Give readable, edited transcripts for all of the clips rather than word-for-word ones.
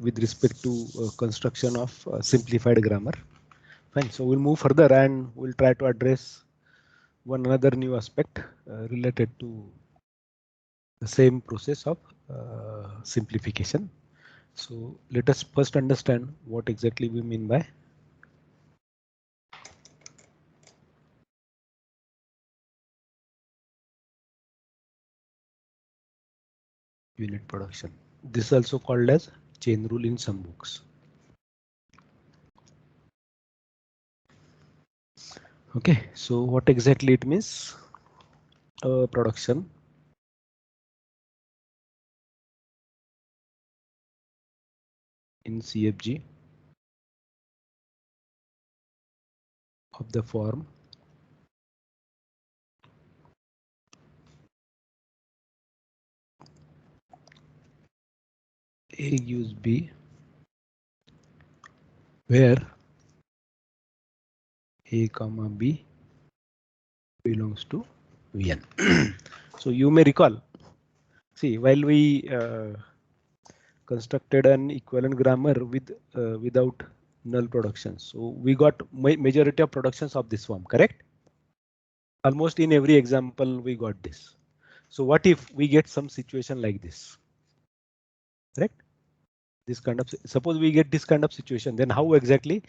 with respect to construction of simplified grammar. Fine. So we'll move further and we'll try to address one another new aspect related to the same process of simplification. So let us first understand what exactly we mean by unit production. This is also called as chain rule in some books. Okay, so what exactly it means? Production in CFG of the form A gives B, where A comma B belongs to Vn. So you may recall, see, while we constructed an equivalent grammar with without null productions, so we got majority of productions of this form, correct? Almost in every example we got this. So what if we get some situation like this, correct? This kind of, suppose we get this kind of situation, then how exactly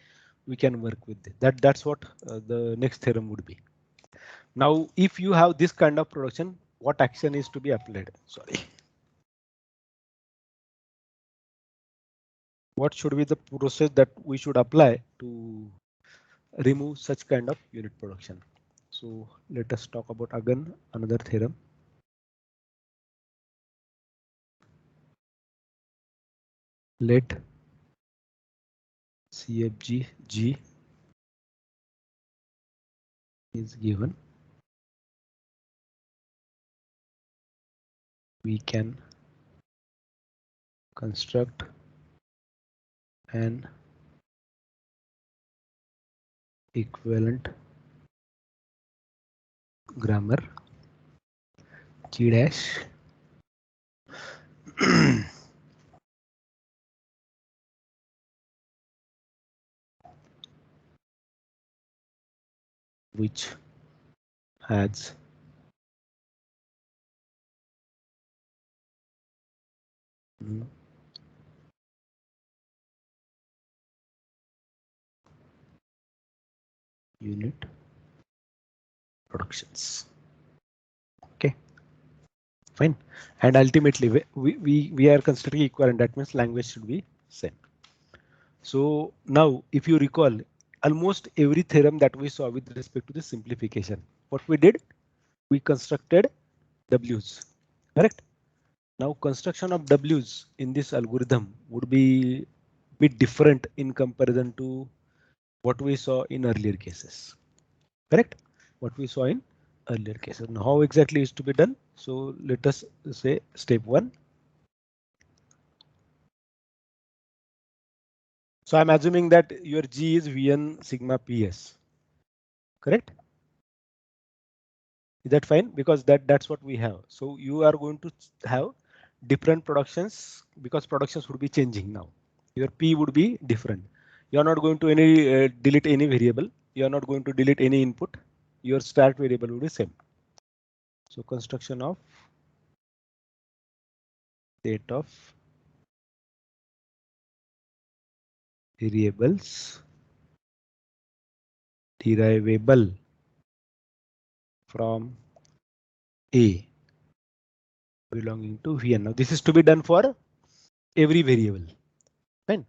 we can work with it? That's what the next theorem would be. Now, if you have this kind of production, what action is to be applied? Sorry. What should be the process that we should apply to remove such kind of unit production? So let us talk about again another theorem. Let CFG G is given. We can construct an equivalent grammar G dash which has unit productions. Okay, fine. And ultimately we are considering equivalent. That means language should be same. So now, if you recall, almost every theorem that we saw with respect to the simplification, what we did, we constructed W's, correct? Now, construction of W's in this algorithm would be bit different in comparison to what we saw in earlier cases, correct? What we saw in earlier cases. Now, how exactly is to be done? So let us say step 1. So I'm assuming that your G is Vn sigma Ps, correct? Is that fine? Because that's what we have. So you are going to have different productions because productions would be changing now. Your P would be different. You are not going to delete any variable. You are not going to delete any input. Your start variable would be same. So construction of state of variables derivable from A belonging to Vn. Now this is to be done for every variable. Fine.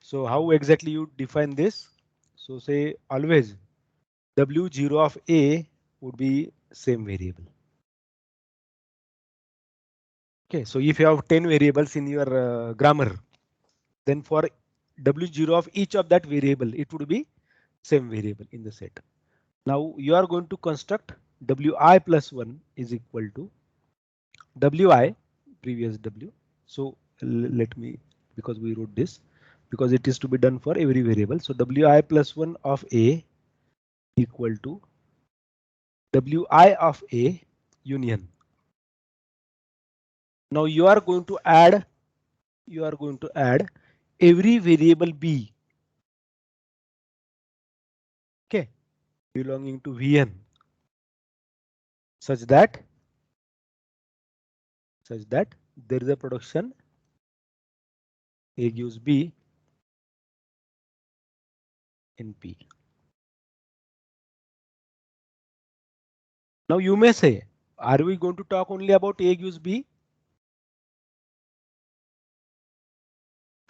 So how exactly you define this? So say always W0 of A would be same variable. Okay, so if you have 10 variables in your grammar, then for W0 of each of that variable, it would be same variable in the set. Now you are going to construct Wi plus 1 is equal to Wi previous W. So let me, because we wrote this, because it is to be done for every variable. So Wi plus 1 of A equal to Wi of A union. Now you are going to add every variable B, okay, belonging to Vn, such that there is a production A gives B in P. Now you may say, are we going to talk only about A gives B?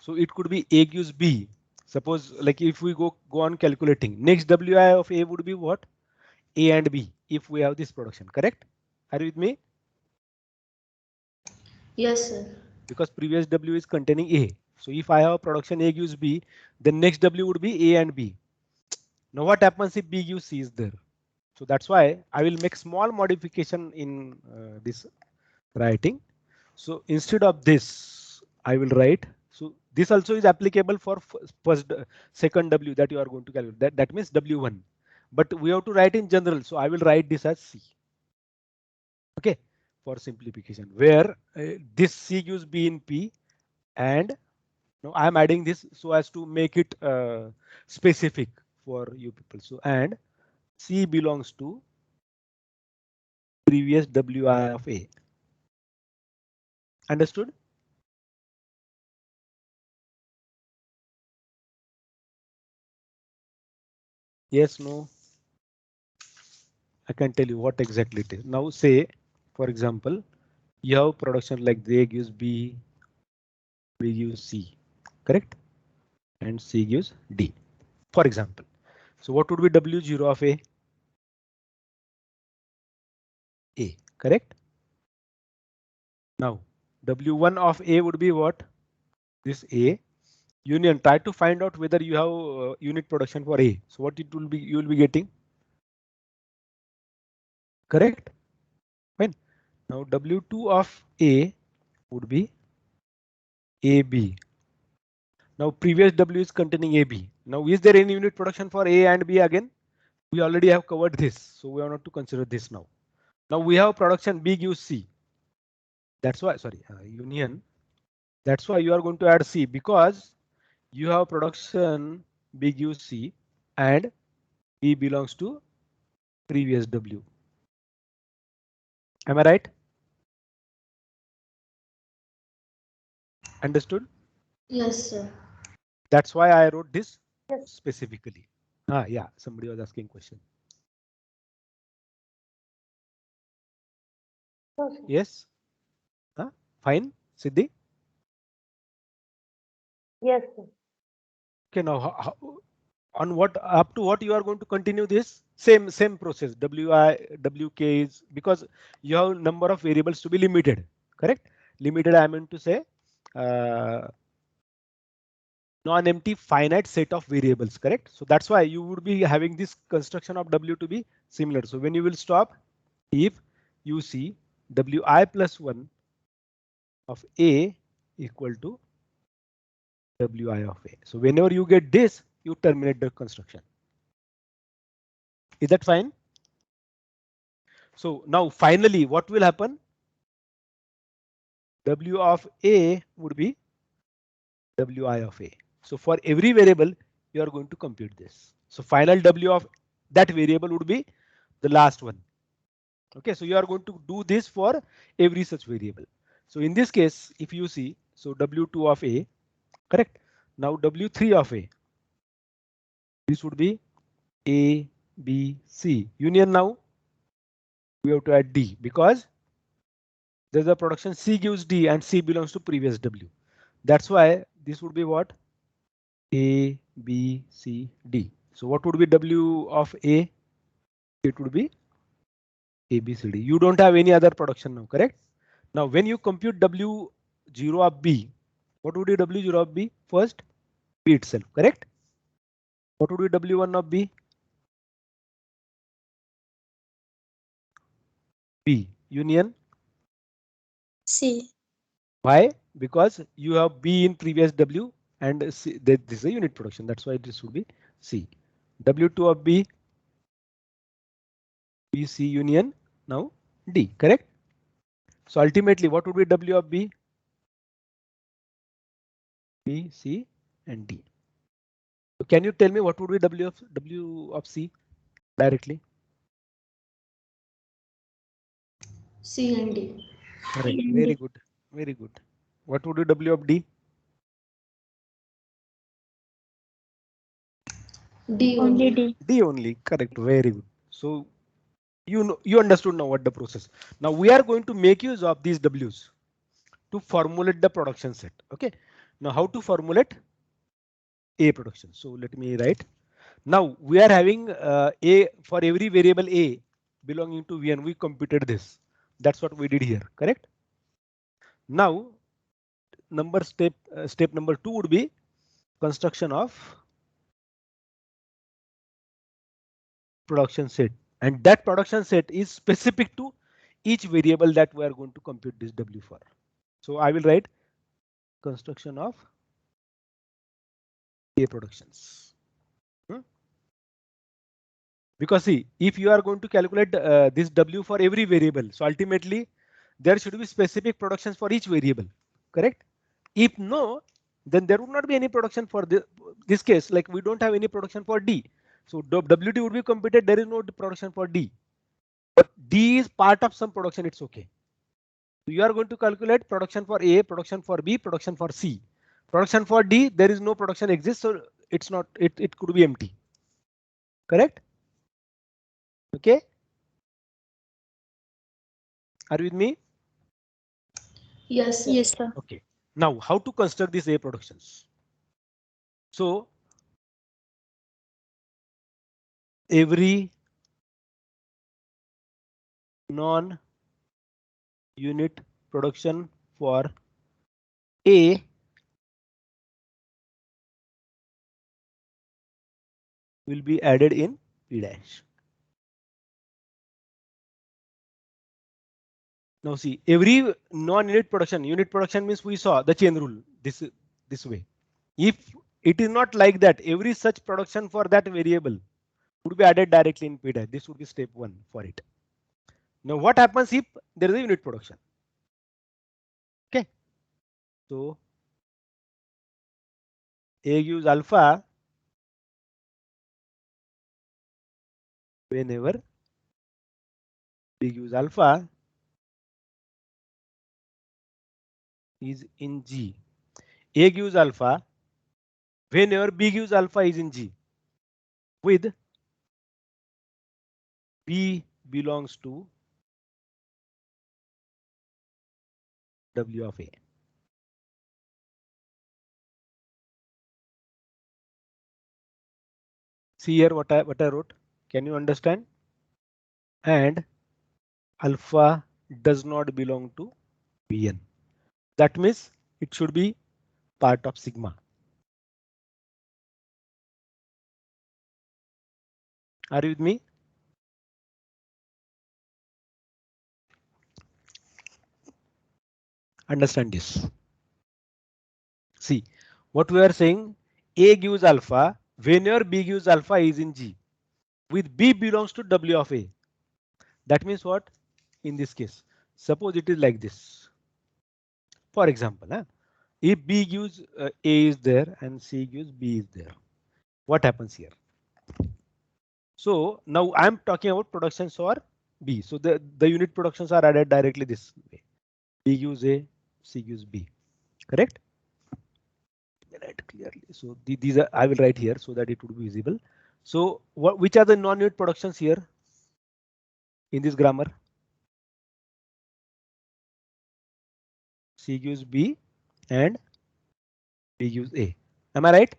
So it could be A gives B. Suppose like if we go on calculating, next WI of A would be what? A and B if we have this production, correct? Are you with me? Yes, sir. Because previous W is containing A. So if I have production A gives B, the next W would be A and B. Now what happens if B gives C is there? So that's why I will make small modification in this writing. So instead of this, I will write. So this also is applicable for first, second W that you are going to calculate. That means W1. But we have to write in general. So I will write this as C. Okay, for simplification, where this C gives B in P, and now I am adding this so as to make it specific for you people. So and C belongs to previous WI of A. Understood? Yes, no? I can tell you what exactly it is. Now say, for example, you have production like A gives B, B gives C, correct? And C gives D, for example. So what would be W0 of A? A, correct? Now W1 of A would be what? This A. Union, try to find out whether you have unit production for A. So what it will be, you will be getting, correct? Fine. Now W2 of A would be AB. Now previous W is containing AB. Now is there any unit production for A and B again? We already have covered this, so we are not to consider this now. Now we have production B gives C. That's why, sorry, union. That's why you are going to add C because you have production B gives C and B belongs to previous W. Am I right? Understood? Yes, sir. That's why I wrote this Yes. specifically. Yeah, somebody was asking question. No, sir. Yes. Fine, Siddhi. Yes, sir. Okay, now on what up to what you are going to continue this same process. WK is because you have number of variables to be limited, correct? Limited, I mean to say uh, non-empty finite set of variables, correct? So that's why you would be having this construction of W to be similar. So when you will stop, if you see Wi plus 1 of A equal to Wi of A. So whenever you get this, you terminate the construction. Is that fine? So now finally what will happen? W of A would be Wi of A. So for every variable, you are going to compute this. So final W of that variable would be the last one. Okay, so you are going to do this for every such variable. So in this case, if you see, so W2 of A, correct? Now W3 of A, this would be A, B, C. Union now, we have to add D because there's a production C gives D and C belongs to previous W. That's why this would be what? A, B, C, D. So what would be W of A? It would be A, B, C, D. You don't have any other production now, correct? Now when you compute W0 of B, what would be W0 of B? First, B itself, correct? What would be W1 of B? B union C. Why? Because you have B in previous W and C, this is a unit production. That's why this would be C. W2 of B, B, C union now D, correct? So ultimately, what would be W of B? B, C, and D. So can you tell me what would be W of C directly? C and D. Correct. Very good. Very good. What would be W of D? D only. D. D only. Correct. Very good. So you know, you understood now what the process. Now we are going to make use of these W's to formulate the production set. Okay. Now how to formulate A production? So let me write. Now we are having A for every variable A belonging to V, and we computed this. That's what we did here. Correct. Now step number 2 would be construction of production set, and that production set is specific to each variable that we are going to compute this W for. So I will write construction of A productions. Because see, if you are going to calculate this W for every variable, so ultimately there should be specific productions for each variable. Correct? If no, then there would not be any production for this case. Like we don't have any production for D. So WD would be computed. There is no production for D. But D is part of some production. It's okay. So you are going to calculate production for A, production for B, production for C. Production for D, there is no production exists. So it's not, it could be empty. Correct? Okay. Are you with me? Yes, sir. Yes, sir. Okay. Now, how to construct these A productions? So, every non-unit production for A will be added in P dash. Now see, every non-unit production means we saw the chain rule this way. If it is not like that, every such production for that variable would be added directly in P dash. This would be step 1 for it. Now what happens if there is a unit production? Okay. So A gives alpha whenever B gives alpha is in G. A gives alpha whenever B gives alpha is in G, with B belongs to W of A. See here what I wrote. Can you understand? And alpha does not belong to Bn. That means it should be part of sigma. Are you with me? Understand this. See what we are saying. A gives alpha whenever B gives alpha is in G, with B belongs to W of A. That means what? In this case, suppose it is like this. For example, if B gives A is there and C gives B is there, what happens here? So now I'm talking about productions for B. So the unit productions are added directly this way. B gives A, C gives B. Correct? Write clearly. So these are, I will write here so that it would be visible. So which are the non-unit productions here in this grammar? C gives B and B gives A. Am I right?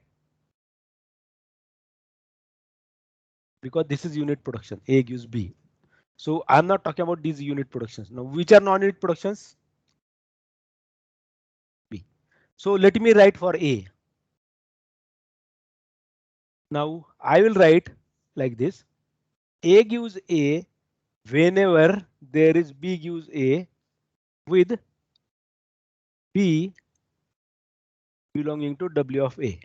Because this is unit production. A gives B. So I'm not talking about these unit productions. Now, which are non-unit productions? B. So let me write for A. Now I will write like this. A gives A whenever there is B gives A, with B belonging to W of A.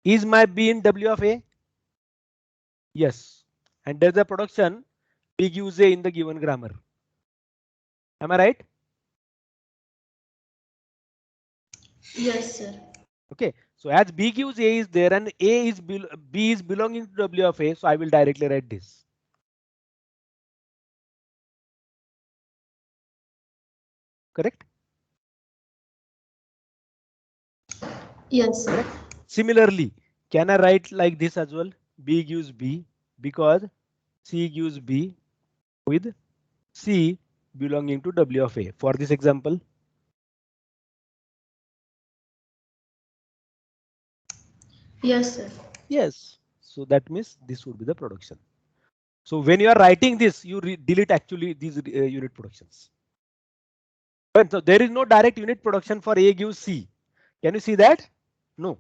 Is my B in W of A? Yes. And there's a production B gives A in the given grammar. Am I right? Yes, sir. Okay, so as B gives A is there and A is B is belonging to W of A, so I will directly write this. Correct? Yes, sir. Correct. Similarly, can I write like this as well? B gives B because C gives B with C belonging to W of A. For this example, Yes, sir. yes. So that means this would be the production. So when you are writing this, you delete actually these unit productions. But so there is no direct unit production for A gives C. Can you see that? No.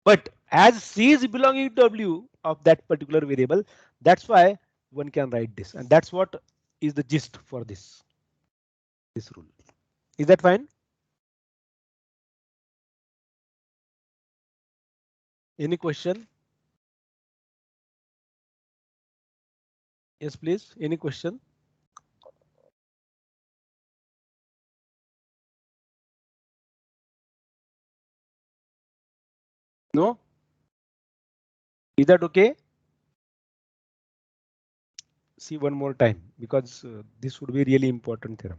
But as C is belonging to W of that particular variable, that's why one can write this. And that's what is the gist for this rule. Is that fine? Any question? Yes, please. Any question? No? Is that okay? See one more time because this would be really important theorem.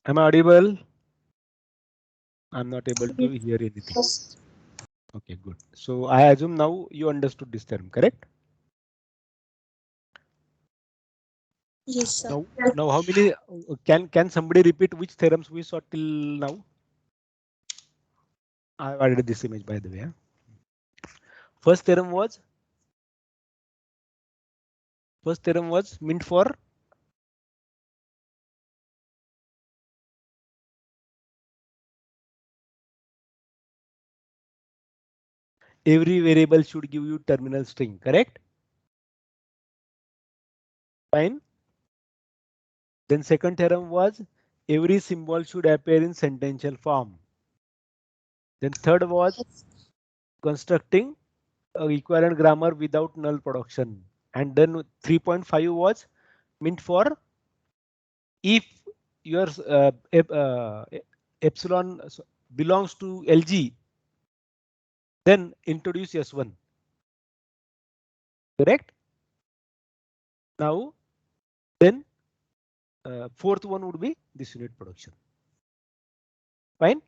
Am I audible? I'm not able to hear anything. Yes. Okay, good. So I assume now you understood this term, correct? Yes, sir. Now how many can somebody repeat which theorems we saw till now? I added this image by the way. First theorem was meant for every variable should give you terminal string, correct? Fine. Then second theorem was every symbol should appear in sentential form. Then third was constructing a equivalent grammar without null production. And then 3.5 was meant for if your epsilon belongs to LG, then introduce S1. Correct? Now, then fourth one would be this unit production. Fine.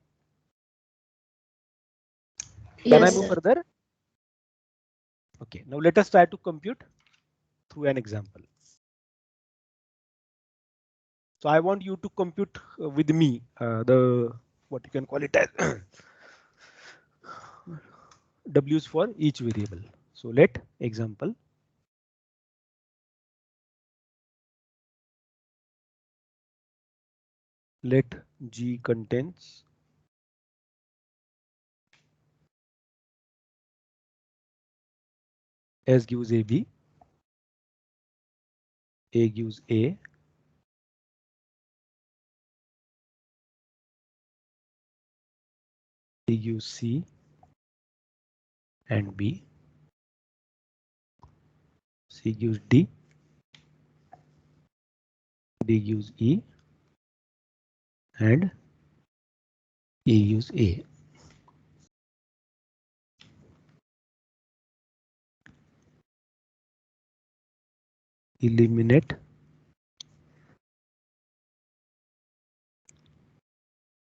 Can I Yes, move sir. further? Okay. Now let us try to compute through an example. So I want you to compute with me the what you can call it as W's for each variable. So let example. Let G contains S gives AB, A gives A, B gives C and B, C gives D, D gives E, and E gives A. Eliminate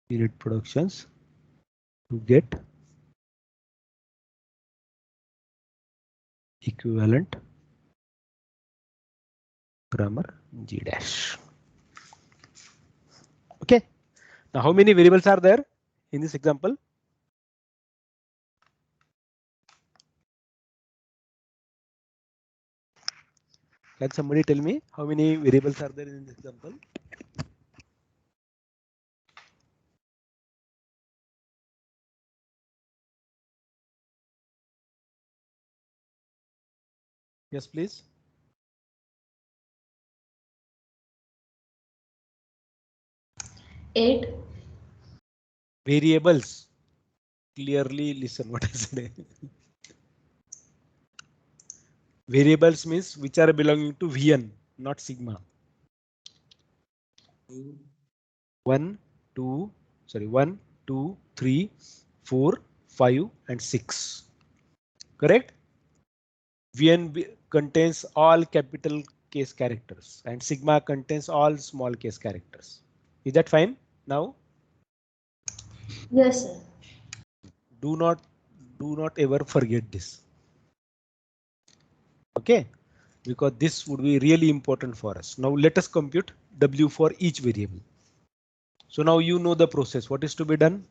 unit productions to get equivalent grammar G dash. Okay. Now how many variables are there in this example? Can somebody tell me how many variables are there in this example? Yes, please. 8. Variables. Clearly listen what I said. Variables means which are belonging to Vn, not sigma. 1, 2, 3, 4, 5, and 6. Correct? Vn contains all capital case characters and sigma contains all small case characters. Is that fine? Now, Yes, sir. do not ever forget this. Okay, because this would be really important for us. Now let us compute W for each variable. So now you know the process. What is to be done?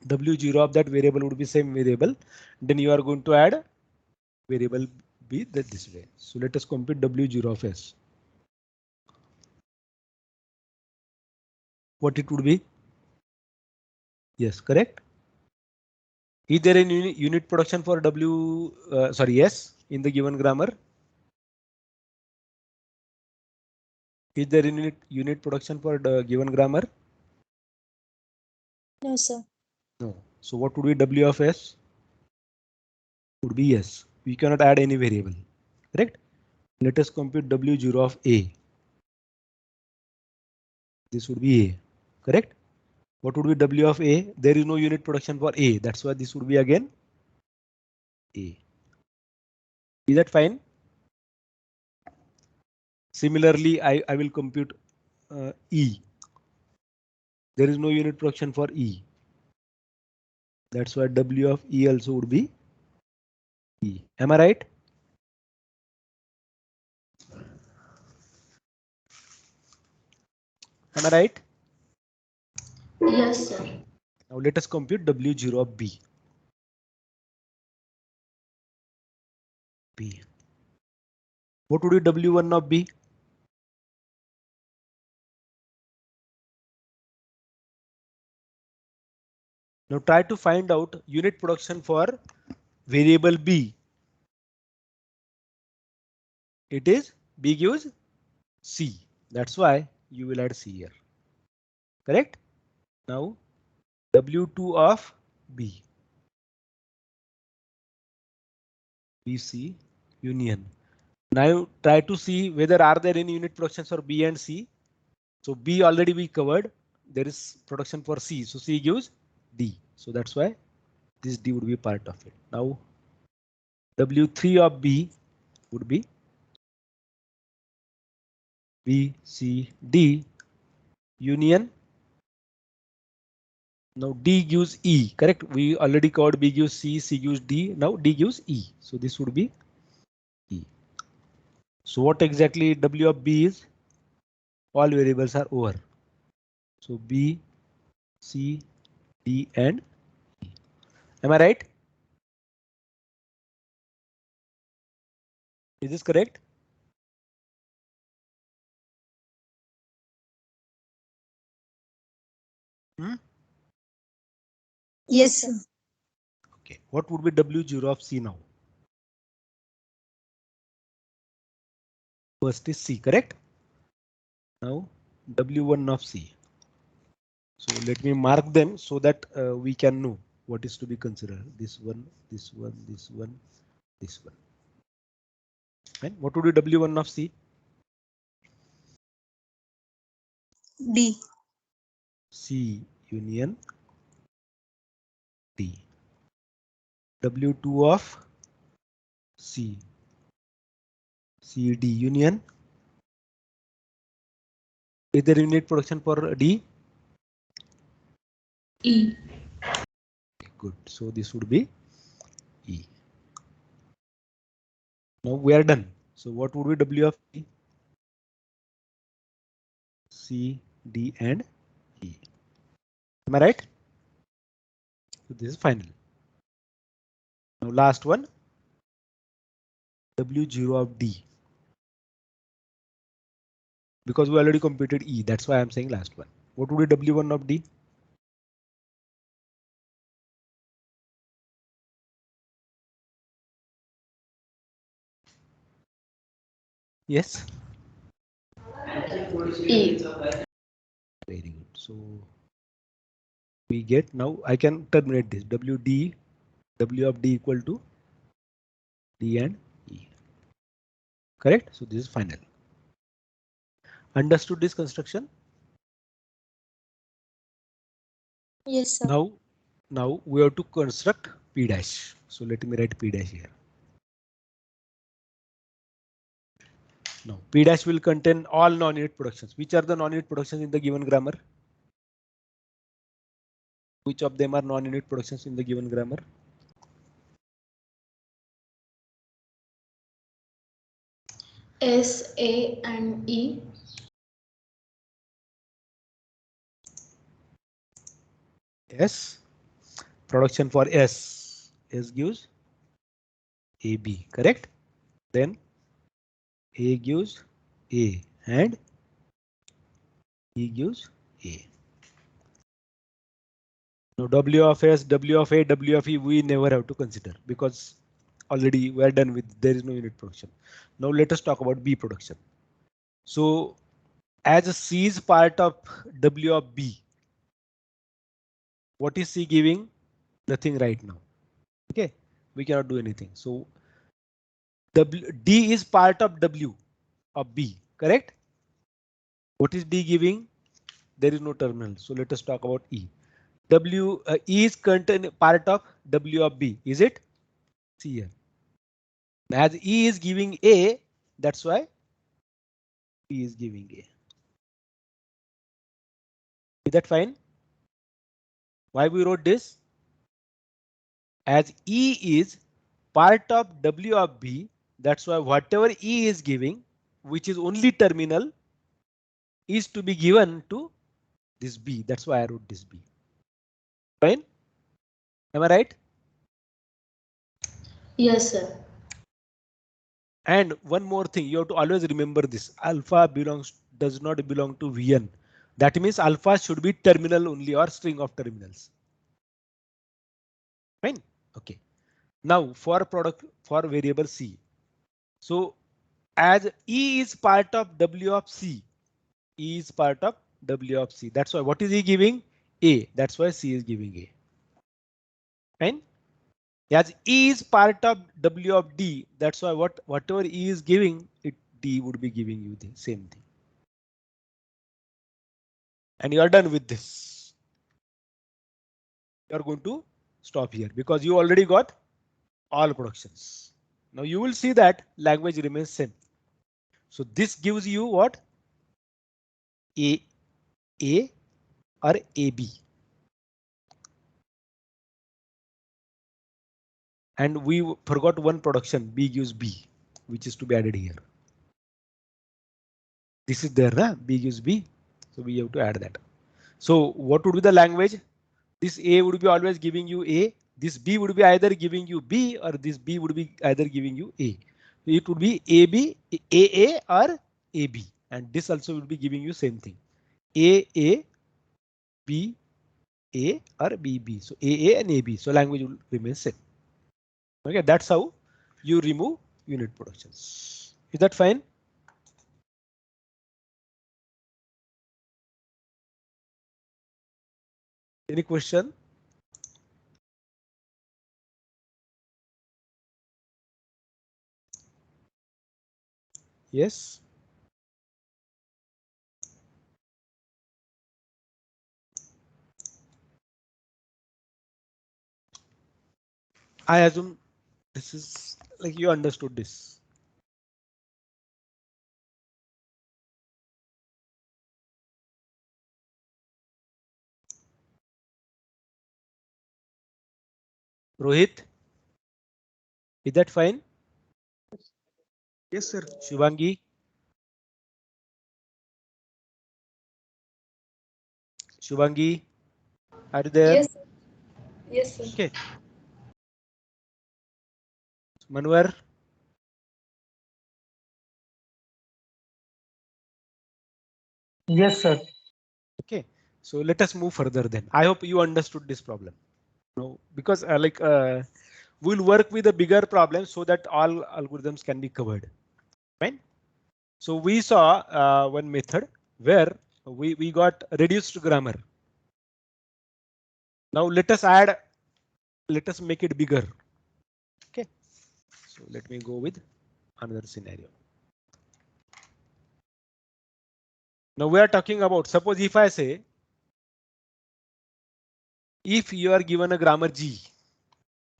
W0 of that variable would be same variable. Then you are going to add variable B this way. So let us compute W0 of S. What it would be? Yes, correct. Is there any unit production for S in the given grammar? Is there any unit production for the given grammar? No, sir. No. So what would be W of S? Would be yes. We cannot add any variable. Correct. Let us compute W0 of A. This would be A. Correct. What would be W of A? There is no unit production for A. That's why this would be again A. Is that fine? Similarly, I will compute E. There is no unit production for E. That's why W of E also would be E. Am I right? Am I right? Yes, sir. Now let us compute W0 of B. B. What would be W1 of B? Now try to find out unit production for variable B. It is B gives C. That's why you will add C here. Correct? Now W2 of B. BC union. Now try to see whether are there any unit productions for B and C. So B already we covered. There is production for C. So C gives D. So that's why this D would be part of it. Now W3 of B would be B, C, D union. Now D gives E, correct? We already covered B gives C, C gives D. Now D gives E. So this would be E. So what exactly W of B is? All variables are over. So B, C, D and E. Am I right? Is this correct? Yes, sir. Okay. What would be W0 of C now? First is C, correct? Now W1 of C. So let me mark them so that we can know what is to be considered. This one, this one, this one, this one. And what would be W1 of C? D. C union D. W2 of C. C D union. Is there unit production for D? E. Good. So this would be E. Now we are done. So what would be W of E? C, D and E. Am I right? So this is final. Now last one. W0 of D. Because we already computed E. That's why I'm saying last one. What would be W1 of D? Yes. E. Very good. So we get now I can terminate this W of D equal to D and E. Correct? So this is final. Understood this construction? Yes, sir. Now we have to construct P dash. So let me write P dash here. Now P dash will contain all non-unit productions. Which are the non-unit productions in the given grammar? Which of them are non-unit productions in the given grammar? S, A, and E. S. Production for S. S gives AB, correct? Then A gives A and E gives A. Now W of S, W of A, W of E we never have to consider because already we are done with, there is no unit production. Now let us talk about B production. So as C is part of W of B, what is C giving? Nothing right now. Okay, we cannot do anything. So D is part of W of B, correct? What is D giving? There is no terminal. So let us talk about E. E is contain part of W of B. Is it? See here. As E is giving A, that's why E is giving A. Is that fine? Why we wrote this? As E is part of W of B, that's why whatever E is giving, which is only terminal, is to be given to this B. That's why I wrote this B. Fine? Am I right? Yes, sir. And one more thing, you have to always remember this. Alpha does not belong to Vn. That means alpha should be terminal only or string of terminals. Fine. Okay. Now for variable C. So as E is part of W of C, E is part of W of C. That's why what is E giving? A. That's why C is giving A. Fine. As E is part of W of D, that's why whatever E is giving, D would be giving you the same thing. And you are done with this. You are going to stop here because you already got all productions. Now you will see that language remains same. So this gives you what? A or AB. And we forgot one production, B gives B, which is to be added here. This is there, na? B gives B. So we have to add that. So what would be the language? This A would be always giving you A. This B would be either giving you B or this B would be either giving you A. It would be AB, AA or AB. And this also would be giving you same thing. AA, B, A or BB. So AA and AB. So language will remain same. Okay, that's how you remove unit productions. Is that fine? Any question? Yes. I assume this is like you understood this. Rohit, is that fine? Yes, sir. Shivangi? Shivangi, are you there? Yes. Yes, sir. Okay. Manwar? Yes, sir. Okay. So let us move further then. I hope you understood this problem. No, because we'll work with a bigger problem so that all algorithms can be covered. Fine. So we saw one method where we got reduced grammar. Now let us make it bigger. Okay. So let me go with another scenario. Now we are talking about, suppose if I say, if you are given a grammar G,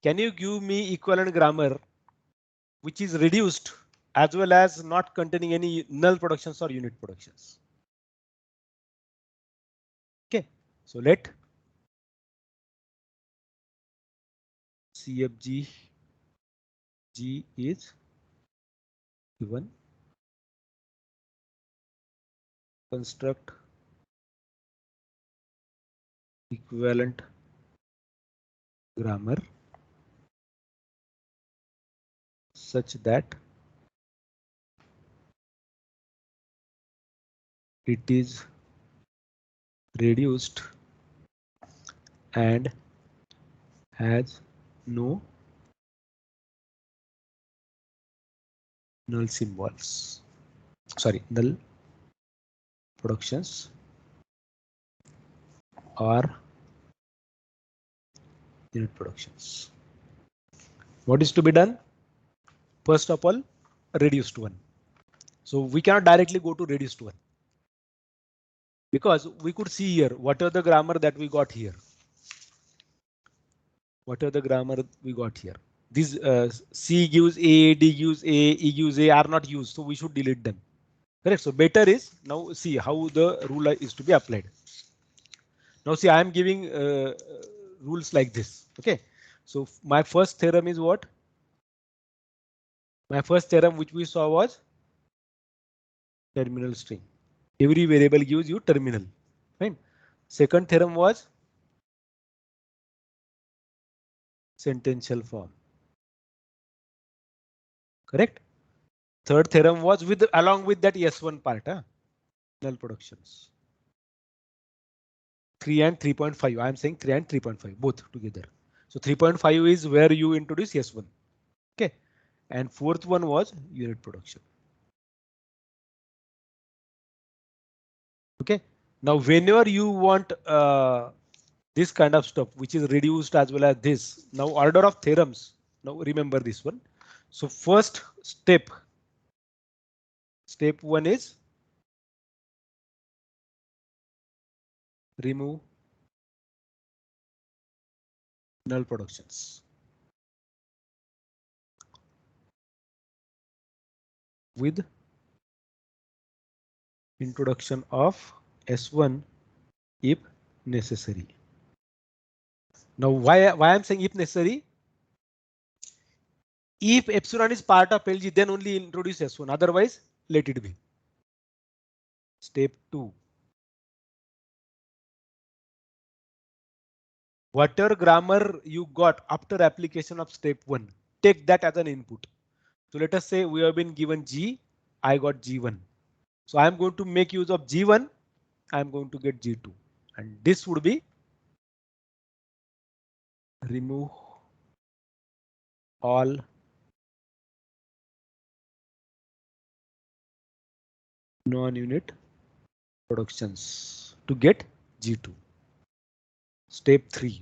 can you give me equivalent grammar which is reduced as well as not containing any null productions or unit productions? Okay, so let CFG G is given, construct equivalent grammar such that it is reduced and has no null symbols, sorry, null productions or unit productions. What is to be done? First of all, reduced one. So we cannot directly go to reduced one because we could see here what are the grammar that we got here. What are the grammar we got here? These C gives A, D gives A, E gives A are not used, so we should delete them. Correct. So better is now see how the rule is to be applied. Now see, I am giving rules like this. Okay. So my first theorem is what? My first theorem which we saw was terminal string. Every variable gives you terminal. Fine. Second theorem was sentential form. Correct. Third theorem was with along with that S1 part, null productions. 3 and 3.5. I am saying 3 and 3.5 both together. So 3.5 is where you introduce S1. Okay. And fourth one was unit production. Okay. Now whenever you want this kind of stuff which is reduced as well as this, now order of theorems. Now remember this one. So first step one is remove null productions with introduction of S1 if necessary. Now why I'm saying if necessary? If epsilon is part of LG, then only introduce S1. Otherwise, let it be. Step 2. Whatever grammar you got after application of step 1, take that as an input. So let us say we have been given G, I got G1. So I'm going to make use of G1, I'm going to get G2. And this would be remove all non-unit productions to get G2. Step 3.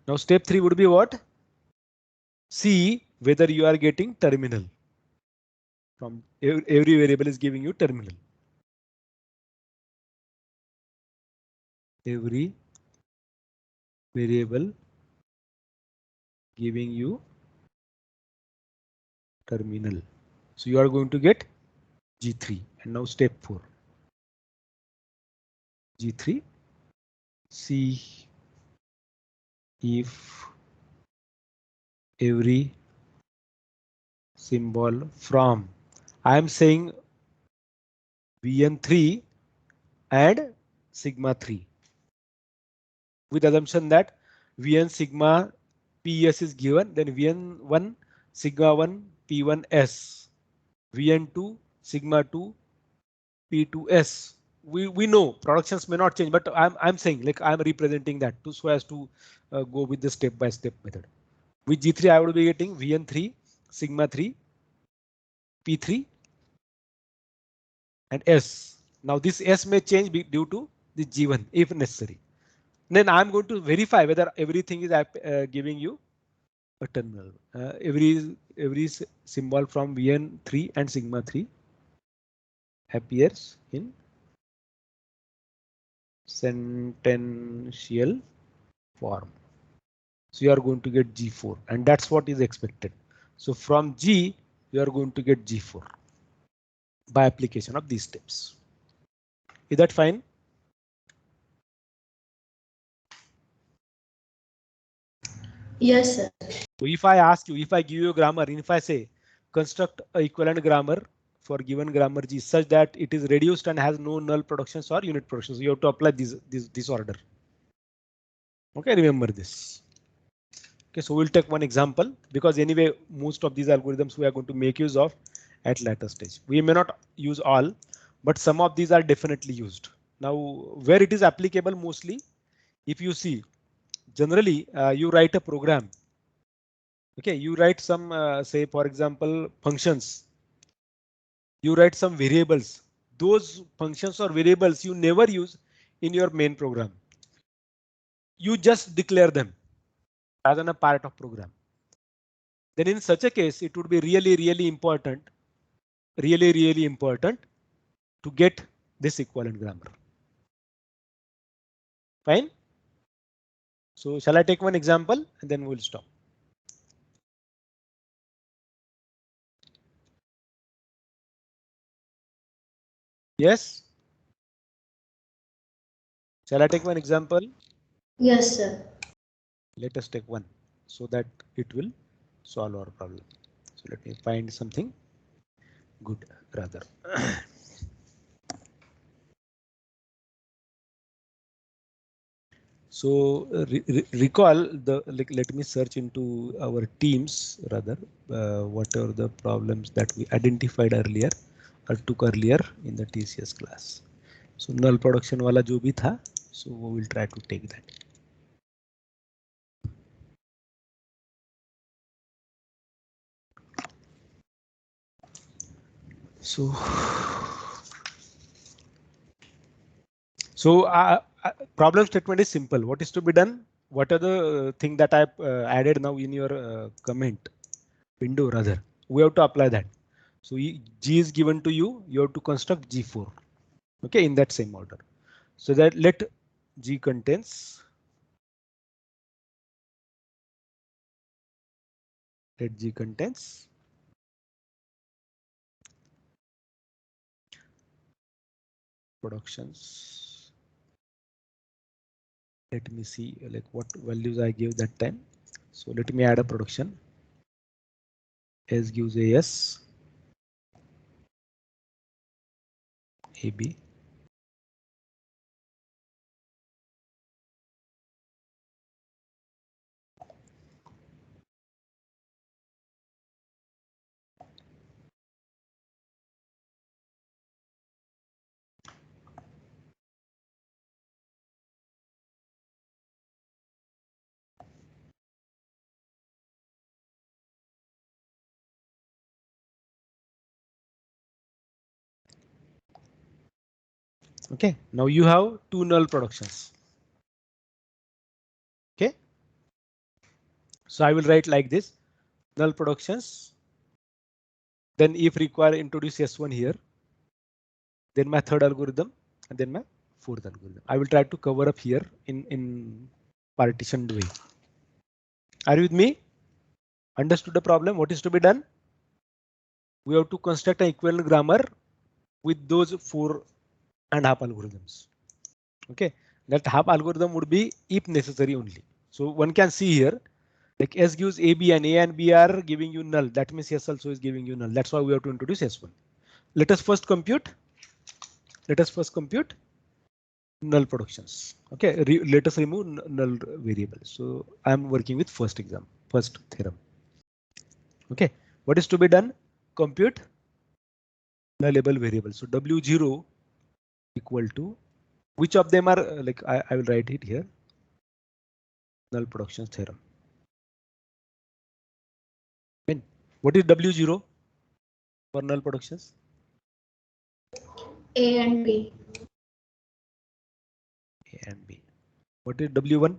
Now step 3 would be what? See whether you are getting terminal. From every variable is giving you terminal. Every variable giving you terminal. So you are going to get G3. And now step 4. G3. See if every symbol from, I am saying Vn3 and sigma 3 with assumption that Vn sigma Ps is given, then Vn1 sigma 1 P1s, Vn2 sigma 2 P2s. We know productions may not change, but I'm saying like I'm representing that to so as to go with the step by step method. With G3 I would be getting Vn3 sigma 3 P3 and S. Now this S may change due to the G1 if necessary. Then I'm going to verify whether everything is giving you a terminal. Every symbol from Vn3 and sigma 3 appears in sentential form. So you are going to get G4, and that's what is expected. So from G, you are going to get G4 by application of these steps. Is that fine? Yes, sir. So if I ask you, if I give you a grammar, and if I say construct a equivalent grammar for given grammar G such that it is reduced and has no null productions or unit productions, you have to apply this order. Okay, remember this. Okay, so we'll take one example because anyway, most of these algorithms we are going to make use of at later stage. We may not use all, but some of these are definitely used. Now, where it is applicable mostly, if you see, generally you write a program. Okay, you write some, say for example, functions. You write some variables. Those functions or variables you never use in your main program. You just declare them as a part of program. Then in such a case, it would be really important to get this equivalent grammar. Fine. So shall I take one example and then we'll stop. Yes. Shall I take one example? Yes, sir. Let us take one so that it will solve our problem. So let me find something good rather. So recall the, like, let me search into our teams rather, what are the problems that we identified earlier or took earlier in the TCS class. So null production wala jo bhi tha, so we will try to take that. So problem statement is simple. What is to be done? What are the thing that I added now in your comment window rather? We have to apply that. So G is given to you. You have to construct G4. Okay, in that same order. So that let G contains. Let G contains productions. Let me see like what values I gave that time. So let me add a production. S gives AS, AB. Okay, now you have two null productions. Okay, so I will write like this: null productions. Then if required, introduce S1 here. Then my third algorithm, and then my fourth algorithm. I will try to cover up here in partitioned way. Are you with me? Understood the problem? What is to be done? We have to construct an equivalent grammar with those 4.5 algorithms. Okay, that half algorithm would be if necessary only. So one can see here, like S gives AB and A and B are giving you null. That means S also is giving you null. That's why we have to introduce S1. Let us first compute. Let us first compute null productions. Okay, let us remove null variables. So I'm working with first theorem. Okay, what is to be done? Compute nullable variable. So W0 equal to, which of them are like I will write it here. Null production theorem. When what is W0 for null productions? A and B. A and B. What is W1?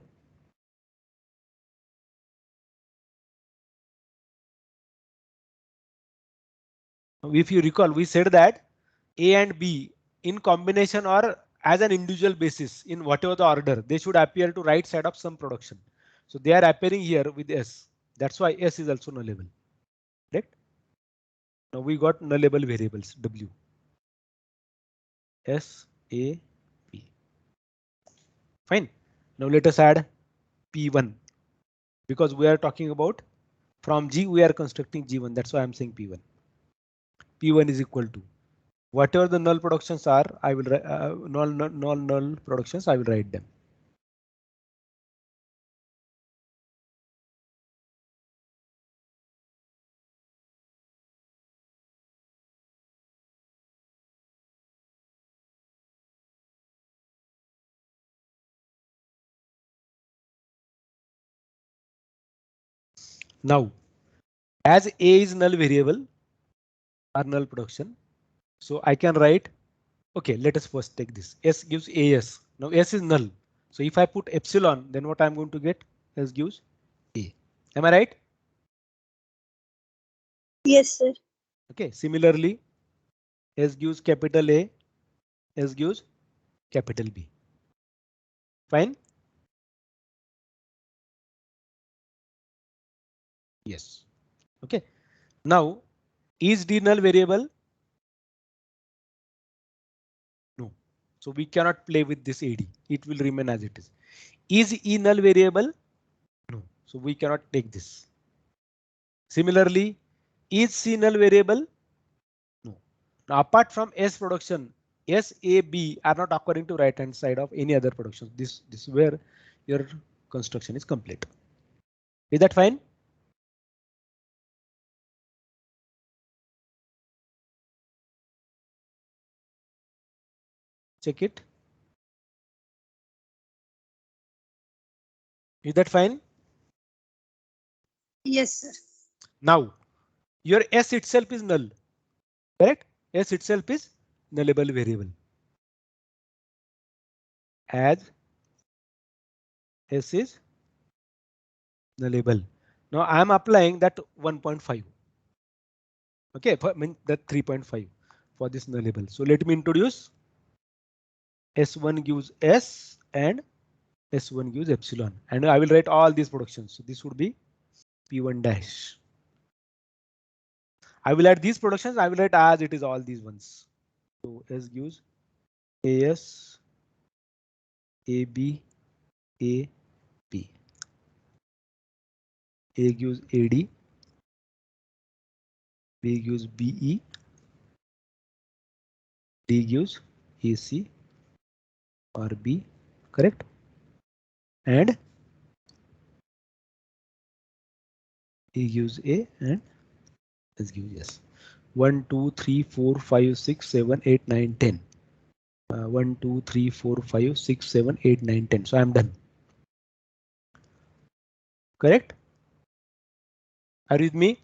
If you recall, we said that A and B in combination or as an individual basis in whatever the order, they should appear to right side of some production. So they are appearing here with S. That's why S is also nullable. Right? Now we got nullable variables W. S, A, P. Fine. Now let us add P1 because we are talking about from G we are constructing G1. That's why I'm saying P1. P1 is equal to whatever the null productions are. I will null productions. I will write them. Now, as A is null variable or null production, so I can write. Okay, let us first take this. S gives AS. Now S is null. So if I put epsilon, then what I'm going to get? S gives A. Am I right? Yes, sir. Okay. Similarly, S gives capital A. S gives capital B. Fine. Yes. Okay. Now, is D null variable? No. So we cannot play with this AD. It will remain as it is. Is E null variable? No. So we cannot take this. Similarly, is C null variable? No. Now, apart from S production, S, A, B are not occurring to right hand side of any other production. This is where your construction is complete. Is that fine? Check it. Is that fine? Yes, sir. Now, your S itself is null. Correct? S itself is nullable variable. As S is nullable. Now I am applying that 1.5. Okay, for mean that 3.5 for this nullable. So let me introduce. S1 gives S and S1 gives epsilon, and I will write all these productions. So this would be P1 dash. I will add these productions. I will write as it is all these ones. So S gives AS, AB, AP. A gives AD, B gives BE, D gives AC or B, correct? And E gives A and S gives S. 1, 2, 3, 4, 5, 6, 7, 8, 9, 10. 1, 2, 3, 4, 5, 6, 7, 8, 9, 10. So I'm done. Correct? Are you with me?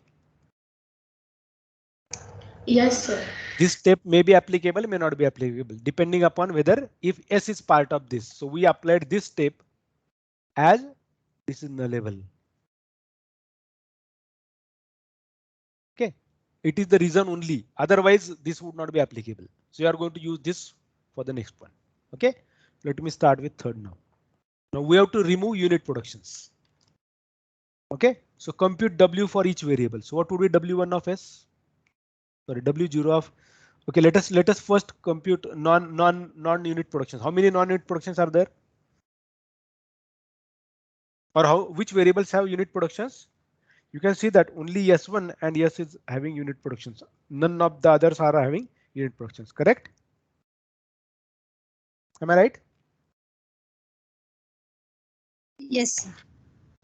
Yes, sir. This step may be applicable, may not be applicable, depending upon whether if S is part of this. So we applied this step as this is nullable. Okay, it is the reason only. Otherwise, this would not be applicable. So you are going to use this for the next one. Okay, let me start with third now. Now we have to remove unit productions. Okay, so compute W for each variable. So what would be W1 of S? Sorry, W0 of. Okay, let us first compute non-unit productions. How many non-unit productions are there? Or which variables have unit productions? You can see that only S1 and S is having unit productions. None of the others are having unit productions, correct? Am I right? Yes, sir.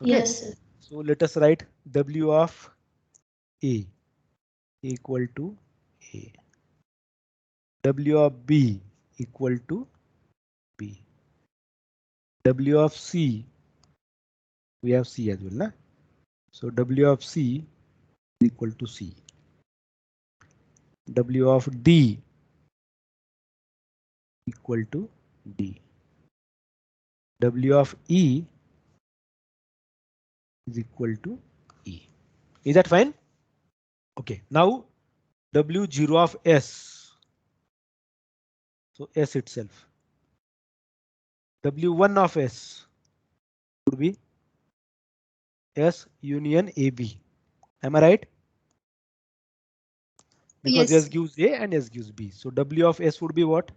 Okay. Yes, sir. So let us write W of A equal to A. W of B equal to B. W of C, we have C as well, na? So W of C is equal to C. W of D equal to D. W of E is equal to E. Is that fine? Okay, now W0 of S. So S itself. W1 of S would be S union AB. Am I right? Because Yes. S gives A and S gives B. So W of S would be what?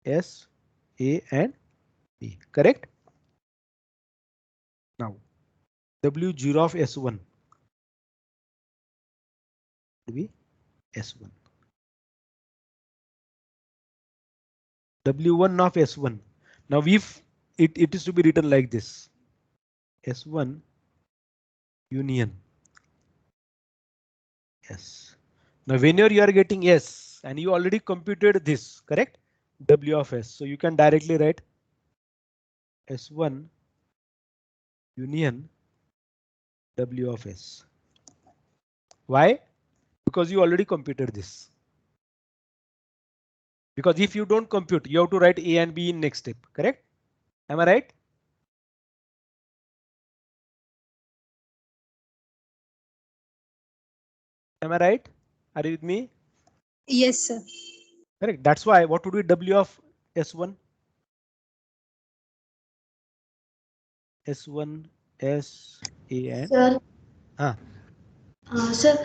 S, A and B. Correct? Now W0 of S1 would be S1. W1 of S1. Now if it is to be written like this. S1 union S. Now whenever you are getting S and you already computed this, correct? W of S. So you can directly write S1 union W of S. Why? Because you already computed this. Because if you don't compute, you have to write A and B in next step, correct? Am I right? Am I right? Are you with me? Yes, sir. Correct. That's why what would be W of S1? S1 S A and Sir, ah, sir,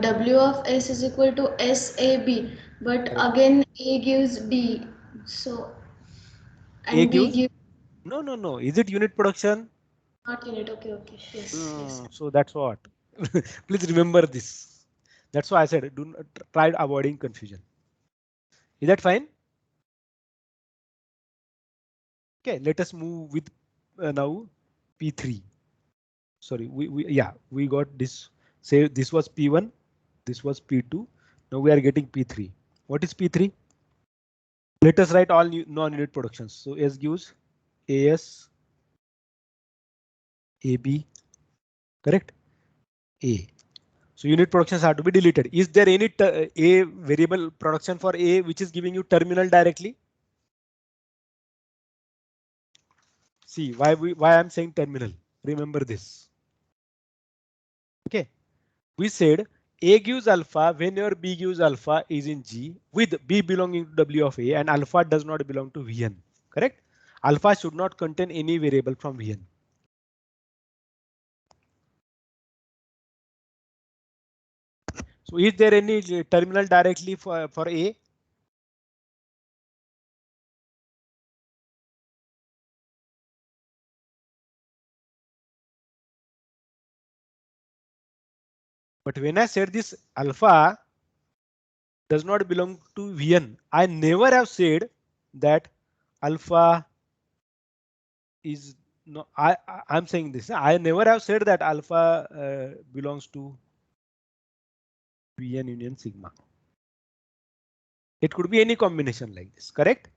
W of S is equal to SAB, but correct. again A gives B, so A and B gives gives no. Is it unit production? not unit. Okay, okay. Yes, yes. So that's what. Please remember this. That's why I said do not try avoiding confusion. Is that fine? Okay, let us move with now P3. Sorry, we got this. Say this was P1, this was P2. Now we are getting P3. What is P3? Let us write all non-unit productions. So S gives AS, AB, correct? A. So unit productions are to be deleted. Is there any A variable production for A which is giving you terminal directly? See why I'm saying terminal. Remember this. Okay. We said A gives alpha whenever B gives alpha is in G with B belonging to W of A and alpha does not belong to Vn. Correct? Alpha should not contain any variable from Vn. So is there any terminal directly for A? But when I said this alpha does not belong to Vn, I never have said that alpha is no. I'm saying this. I never have said that alpha belongs to Vn union sigma. It could be any combination like this. Correct?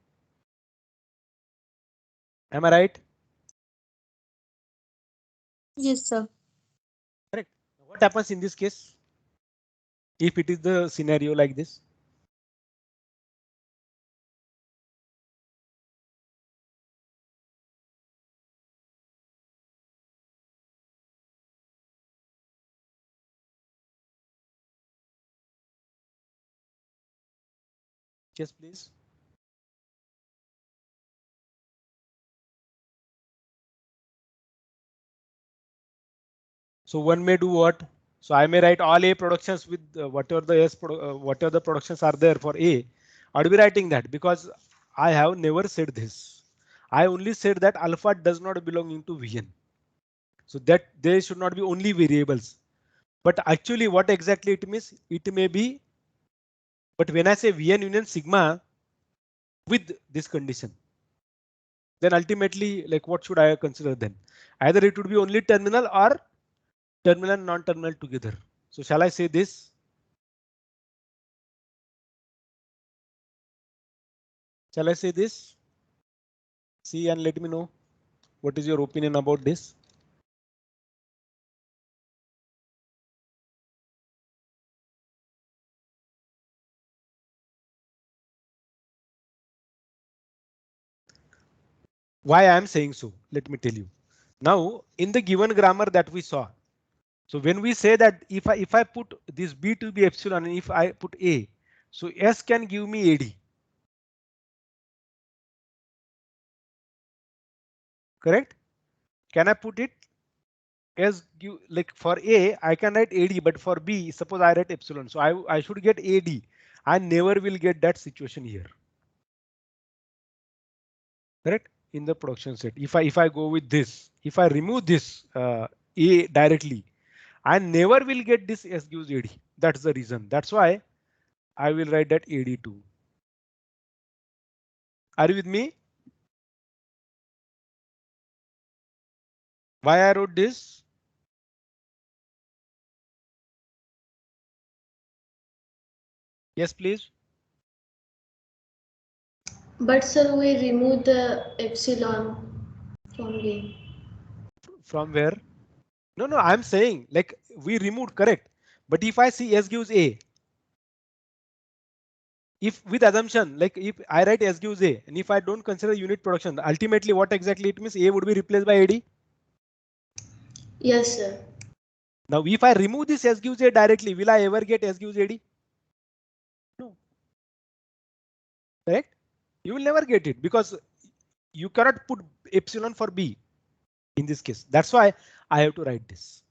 Am I right? Yes, sir. Correct. What happens in this case? If it is the scenario like this? Yes, please. So one may do what? So I may write all A productions with whatever the whatever the productions are there for A. I'll be writing that because I have never said this. I only said that alpha does not belong into Vn. So that there should not be only variables. But actually what exactly it means? It may be, but when I say Vn union sigma with this condition, then ultimately like what should I consider then? Either it would be only terminal or terminal and non-terminal together. So shall I say this? Shall I say this? See and let me know what is your opinion about this. Why I am saying so? Let me tell you. Now in the given grammar that we saw. So when we say that if I put this B to be epsilon and if I put A, So S can give me AD. Correct? Can I put it as give, like for A, I can write AD, but for B, suppose I write epsilon. So I should get AD. I never will get that situation here. Correct? In the production set. If I go with this, if I remove this A directly, I never will get this S gives AD. That's the reason. That's why I will write that AD2. Are you with me? Why I wrote this? Yes, please. But sir, we remove the epsilon from B. From where? No, no, I'm saying like we removed, correct. But if I see S gives A, if with assumption, like if I write S gives A, and if I don't consider unit production, ultimately what exactly it means, A would be replaced by AD. Yes, sir. Now, if I remove this S gives A directly, will I ever get S gives AD? No. Correct? You will never get it because you cannot put epsilon for B in this case. That's why I have to write this.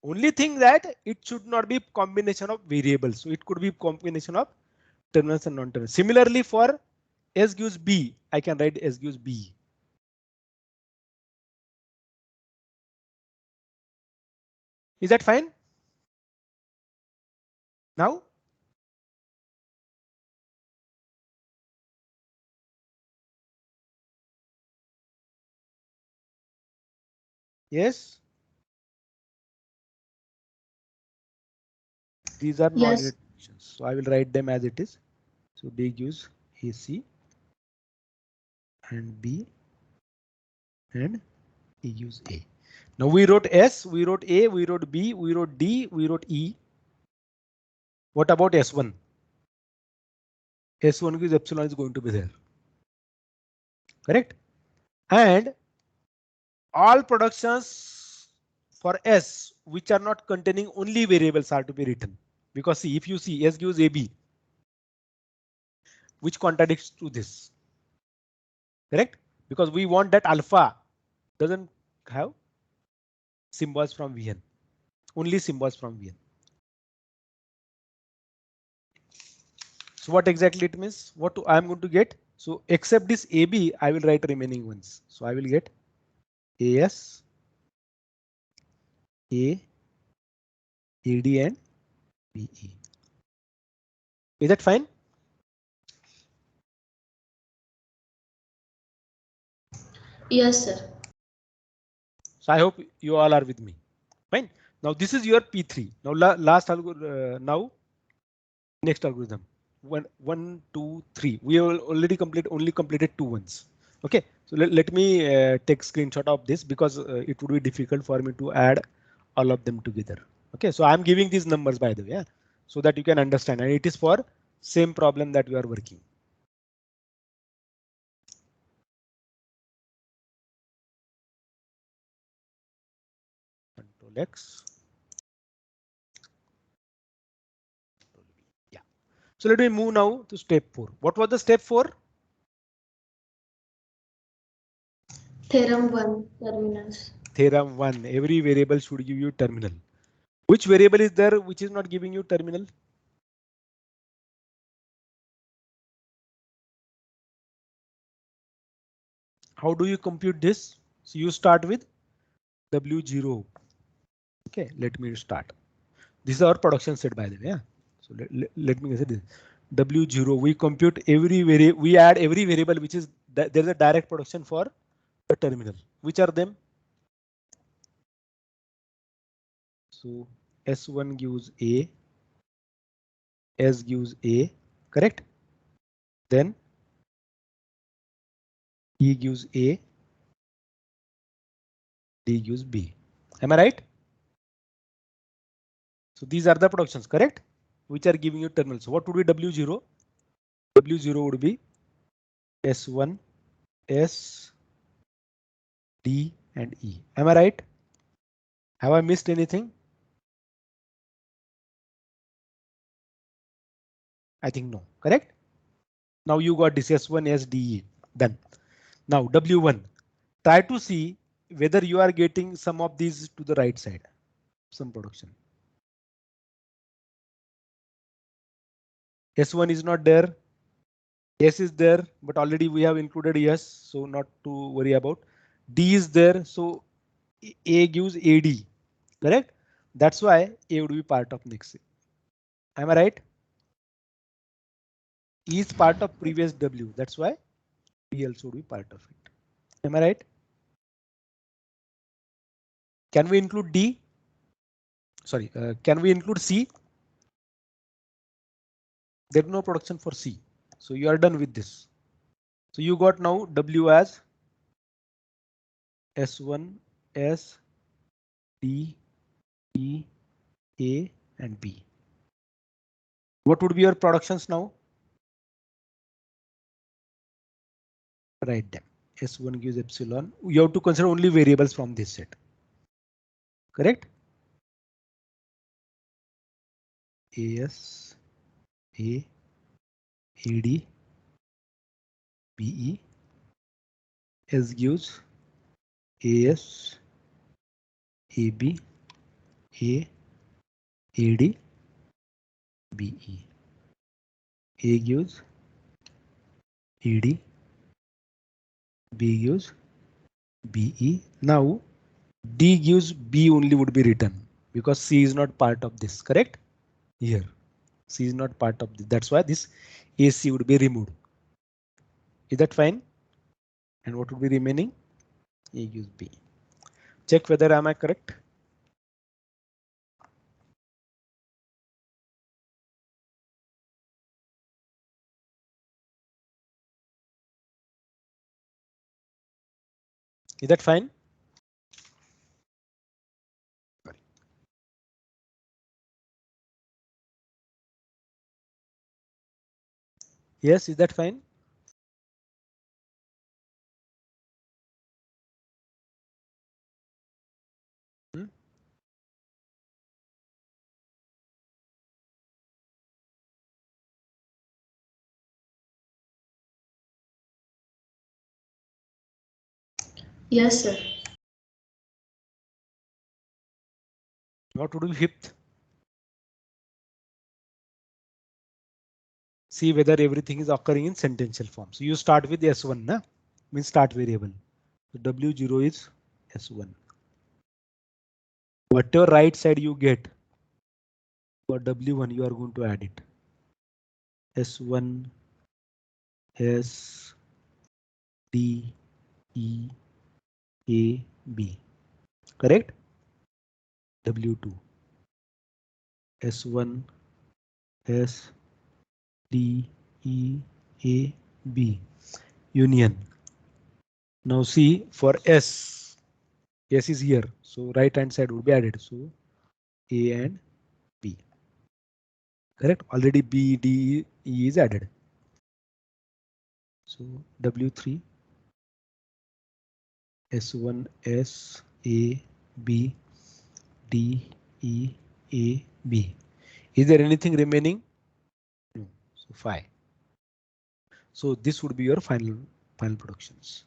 Only thing that it should not be combination of variables. So it could be combination of terminals and non-terminals. Similarly, for S gives B, I can write S gives B. Is that fine? Now? Yes. These are Yes. non-unit functions. So I will write them as it is. So B gives AC and B and E gives A. Now we wrote S, we wrote A, we wrote B, we wrote D, we wrote E. What about S1? S1 gives epsilon is going to be there. Correct? And all productions for S which are not containing only variables are to be written. Because see, if you see S gives AB, which contradicts to this. Correct? Because we want that alpha doesn't have symbols from Vn, only symbols from Vn. So what exactly it means? What I'm going to get? So except this AB, I will write remaining ones. So I will get AS, A, AD and BE. Is that fine? Yes, sir. So I hope you all are with me. Fine. Now this is your P3. Now last algorithm. Now next algorithm. 1, 2, 3. We have already only completed 2 ones. Okay. So let me take screenshot of this because it would be difficult for me to add all of them together. Okay. So I'm giving these numbers by the way, yeah, so that you can understand, and it is for same problem that we are working. Control X. Yeah. So let me move now to step 4. What was the step 4? Theorem 1, terminals. Theorem 1. Every variable should give you terminal. Which variable is there which is not giving you terminal? How do you compute this? So you start with W0. Okay, let me start. This is our production set by the way. Yeah? So let me say this. W0, we compute every variable, we add every variable which is there's a direct production for the terminal. Which are them? So S1 gives A, S gives A, correct? Then E gives A, D gives B. Am I right? So these are the productions, correct? Which are giving you terminals. So what would be W0? W0 would be S1, S, D and E. Am I right? Have I missed anything? I think no, correct? Now you got this S1 SDE done. Now W1, try to see whether you are getting some of these to the right side, some production. S1 is not there. S is there, but already we have included yes, so not to worry about. D is there, so A gives AD, correct? That's why A would be part of next. Am I right? E is part of previous W, that's why B also would be part of it. Am I right? Can we include D? Sorry, can we include C? There's no production for C, so you are done with this. So you got now W as S1, S, D, E, A and B. What would be your productions now? Write them. S1 gives epsilon. You have to consider only variables from this set. Correct? AS, A, AD, BE. S gives AS, AB, A, AD, BE. A gives AD, B gives BE. Now D gives B only would be written because C is not part of this, correct? Here, C is not part of this. That's why this AC would be removed. Is that fine? And what would be remaining? A gives B. Check whether am I correct? Is that fine? Yes, is that fine? Hmm? Yes, sir. What would be fifth? See whether everything is occurring in sentential form. So you start with S1, na? Means start variable. So W0 is S1. Whatever right side you get for W1, you are going to add it. S1, S, D, E, A, B. Correct? W2, S1, S, D, E, A, B. Union. Now see for S, S is here, so right hand side would be added. So A and B. Correct? Already B, D, E is added. So W3, S1, S, A, B, D, E, A, B. Is there anything remaining? No. So 5. So this would be your final productions.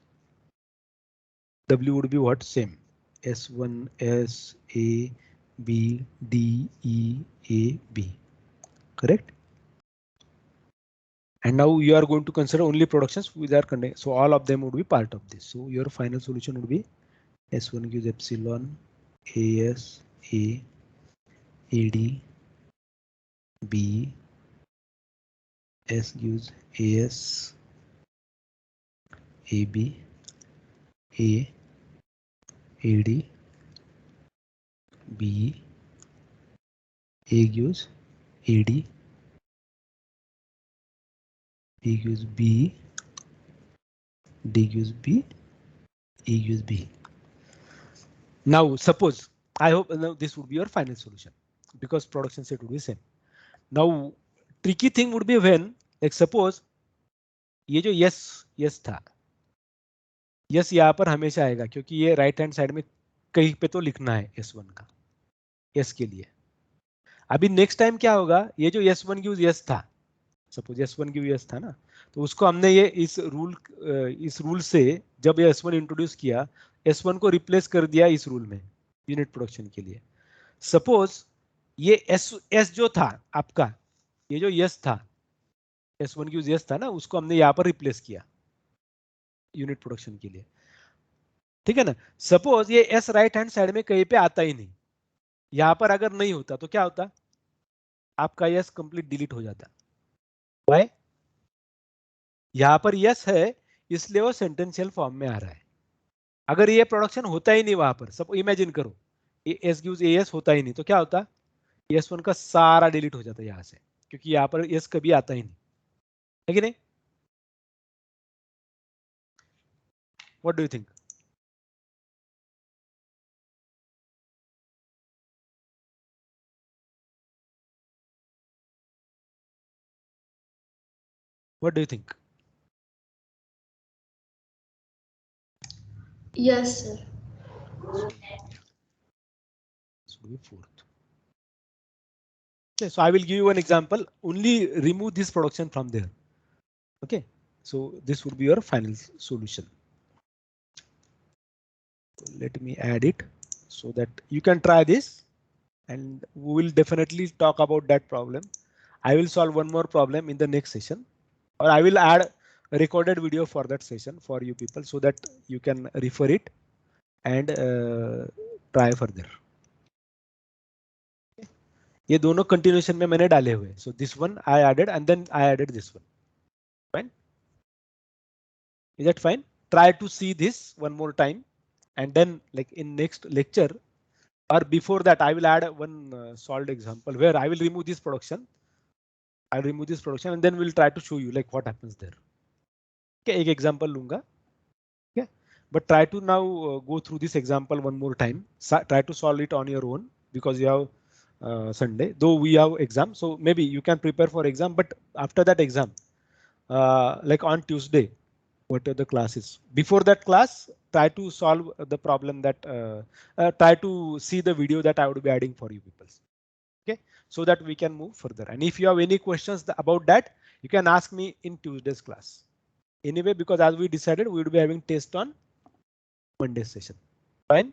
W would be what? Same. S1, S, A, B, D, E, A, B. Correct? And now you are going to consider only productions which are contained. So all of them would be part of this. So your final solution would be S1 gives epsilon, AS, A, AD, B, S gives AS, AB, A, AD, B, A gives AD, B gives B, D gives B, E gives B. Now suppose, I hope now this would be your final solution because production set would be same. Now tricky thing would be when, like suppose ये जो yes था, yes यहाँ पर हमेशा आएगा क्योंकि ये right hand side में कहीं पे तो लिखना है S1 का, yes के लिए. अभी नेक्स्ट टाइम क्या होगा, ये जो S1 यूज yes था, सपोज S1 की S था ना, तो उसको हमने ये इस रूल से जब ये S1 इंट्रोड्यूस किया, S1 को रिप्लेस कर दिया इस रूल में यूनिट प्रोडक्शन के लिए। सपोज ये S जो था आपका, ये जो S था, S1 की S था ना, उसको हमने यहाँ पर रिप्लेस किया यूनिट प्रोडक्शन के लिए, ठीक है ना। सपोज ये S राइट हैंड साइड में कहीं पे आता ही नहीं, यहां पर अगर नहीं होता तो क्या होता, आपका यस कंप्लीट डिलीट हो जाता। वाई? यहां पर यस है इसलिए वो सेंटेंशियल फॉर्म में आ रहा है। अगर ये प्रोडक्शन होता ही नहीं वहां पर, सब इमेजिन करो एस गिव्स एएस होता ही नहीं, तो क्या होता, एस1 का सारा डिलीट हो जाता यहां से, क्योंकि यहां पर एस कभी आता ही नहीं है कि नहीं। What do you think? What do you think? Yes, sir. Should be fourth. Okay, so I will give you an example. Only remove this production from there. Okay, so this would be your final solution. Let me add it so that you can try this, and we will definitely talk about that problem. I will solve one more problem in the next session, or I will add a recorded video for that session for you people so that you can refer it and try further. ये दोनों continuation में मैंने डाले हुए, so this one I added and then I added this one. Fine? Is that fine? Try to see this one more time, and then like in next lecture or before that I will add one solved example where I will remove this production. I'll remove this production and then we'll try to show you like what happens there. Okay, एक example लूंगा. Okay, but try to now go through this example one more time. Try to solve it on your own because you have Sunday, though we have exam, so maybe you can prepare for exam, but after that exam, like on Tuesday, whatever the class is, before that class, try to solve the problem that try to see the video that I would be adding for you people. Okay, so that we can move further. And if you have any questions about that, you can ask me in Tuesday's class. Anyway, because as we decided, we would be having test on Monday session. Fine.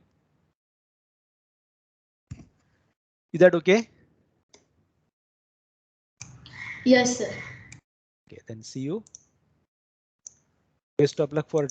Is that okay? Yes, sir. Okay, then see you. Best of luck for